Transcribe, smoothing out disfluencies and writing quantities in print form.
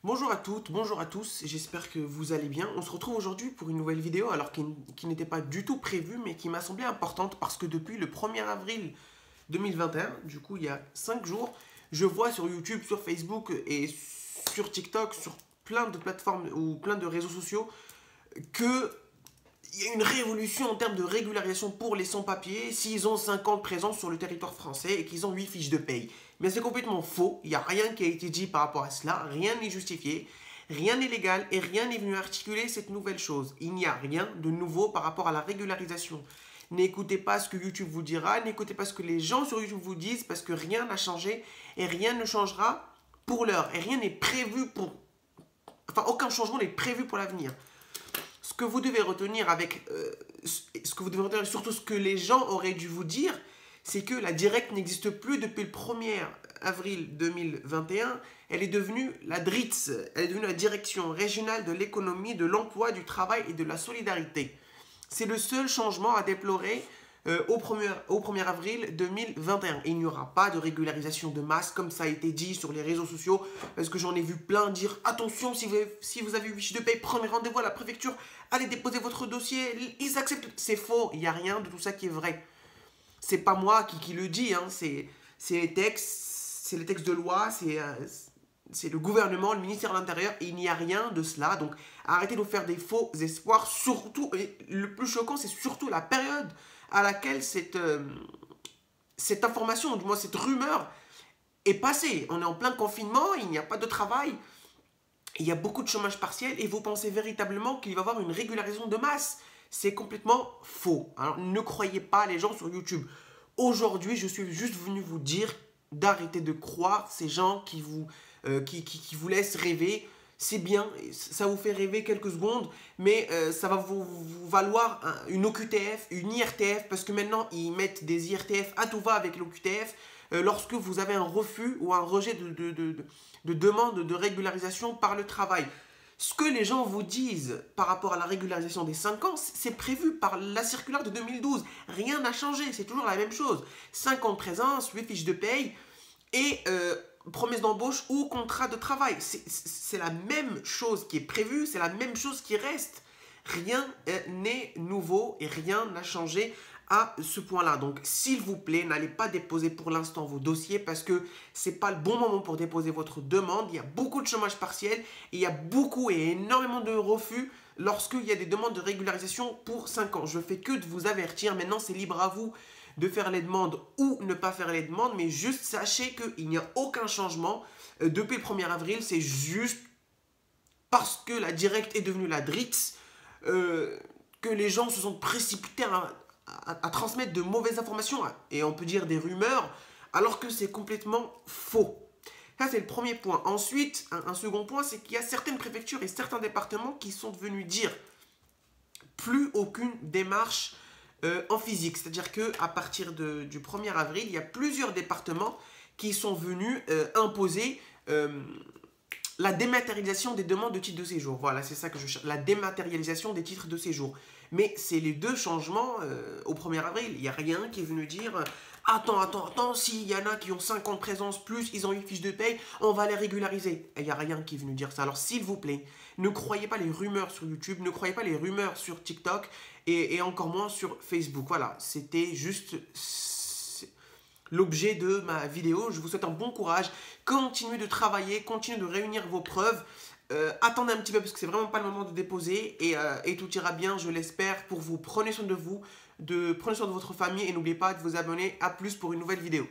Bonjour à toutes, bonjour à tous, j'espère que vous allez bien. On se retrouve aujourd'hui pour une nouvelle vidéo, alors qui n'était pas du tout prévue, mais qui m'a semblé importante parce que depuis le 1er avril 2021, du coup il y a 5 jours, je vois sur YouTube, sur Facebook et sur TikTok, sur plein de plateformes ou plein de réseaux sociaux, que il y a une révolution en termes de régularisation pour les sans-papiers s'ils ont 5 ans de présence sur le territoire français et qu'ils ont 8 fiches de paye. Mais c'est complètement faux, il n'y a rien qui a été dit par rapport à cela, rien n'est justifié, rien n'est légal et rien n'est venu articuler cette nouvelle chose. Il n'y a rien de nouveau par rapport à la régularisation. N'écoutez pas ce que YouTube vous dira, n'écoutez pas ce que les gens sur YouTube vous disent parce que rien n'a changé et rien ne changera pour l'heure. Et rien n'est prévu pour... Enfin, aucun changement n'est prévu pour l'avenir. Ce que vous devez retenir surtout ce que les gens auraient dû vous dire, c'est que la directe n'existe plus depuis le 1er avril 2021. Elle est devenue la DRITS, elle est devenue la Direction régionale de l'économie, de l'emploi, du travail et de la solidarité. C'est le seul changement à déplorer au 1er avril 2021. Il n'y aura pas de régularisation de masse comme ça a été dit sur les réseaux sociaux, parce que j'en ai vu plein dire attention, si vous avez une fiche de paye, prenez rendez-vous à la préfecture, allez déposer votre dossier, ils acceptent. C'est faux, il n'y a rien de tout ça qui est vrai. C'est pas moi qui le dis, hein, c'est les textes de loi, c'est le gouvernement, le ministère de l'Intérieur, et il n'y a rien de cela. Donc arrêtez de nous faire des faux espoirs. Surtout, et le plus choquant, c'est surtout la période à laquelle cette information, ou du moins cette rumeur, est passée. On est en plein confinement, il n'y a pas de travail, il y a beaucoup de chômage partiel, et vous pensez véritablement qu'il va y avoir une régularisation de masse. C'est complètement faux. Alors ne croyez pas les gens sur YouTube. Aujourd'hui, je suis juste venu vous dire d'arrêter de croire ces gens qui vous laissent rêver. C'est bien, ça vous fait rêver quelques secondes, mais ça va vous valoir une OQTF, une IRTF, parce que maintenant ils mettent des IRTF à tout va avec l'OQTF. Lorsque vous avez un refus ou un rejet de demande de régularisation par le travail. Ce que les gens vous disent par rapport à la régularisation des 5 ans, c'est prévu par la circulaire de 2012. Rien n'a changé, c'est toujours la même chose. 5 ans de présence, 8 fiches de paye et promesse d'embauche ou contrat de travail. C'est la même chose qui est prévue, c'est la même chose qui reste. Rien n'est nouveau et rien n'a changé à ce point-là. Donc, s'il vous plaît, n'allez pas déposer pour l'instant vos dossiers parce que ce n'est pas le bon moment pour déposer votre demande. Il y a beaucoup de chômage partiel et il y a beaucoup et énormément de refus lorsqu'il y a des demandes de régularisation pour 5 ans. Je ne fais que de vous avertir. Maintenant, c'est libre à vous de faire les demandes ou ne pas faire les demandes. Mais juste sachez qu'il n'y a aucun changement depuis le 1er avril. C'est juste parce que la directe est devenue la DRITS que les gens se sont précipités à transmettre de mauvaises informations, et on peut dire des rumeurs, alors que c'est complètement faux. Ça, c'est le premier point. Ensuite, un second point, c'est qu'il y a certaines préfectures et certains départements qui sont venus dire plus aucune démarche en physique. C'est-à-dire qu'à partir du 1er avril, il y a plusieurs départements qui sont venus imposer la dématérialisation des demandes de titres de séjour. Voilà, c'est ça que je cherche. La dématérialisation des titres de séjour. Mais c'est les deux changements au 1er avril. Il n'y a rien qui est venu dire attends, s'il y en a qui ont 5 ans de présence plus, ils ont une fiche de paye, on va les régulariser. Il n'y a rien qui est venu dire ça. Alors s'il vous plaît, ne croyez pas les rumeurs sur YouTube, ne croyez pas les rumeurs sur TikTok et encore moins sur Facebook. Voilà, c'était juste l'objet de ma vidéo. Je vous souhaite un bon courage. Continuez de travailler, continuez de réunir vos preuves. Attendez un petit peu parce que c'est vraiment pas le moment de déposer et tout ira bien, je l'espère, pour vous. Prenez soin de vous, prenez soin de votre famille et n'oubliez pas de vous abonner. À plus pour une nouvelle vidéo.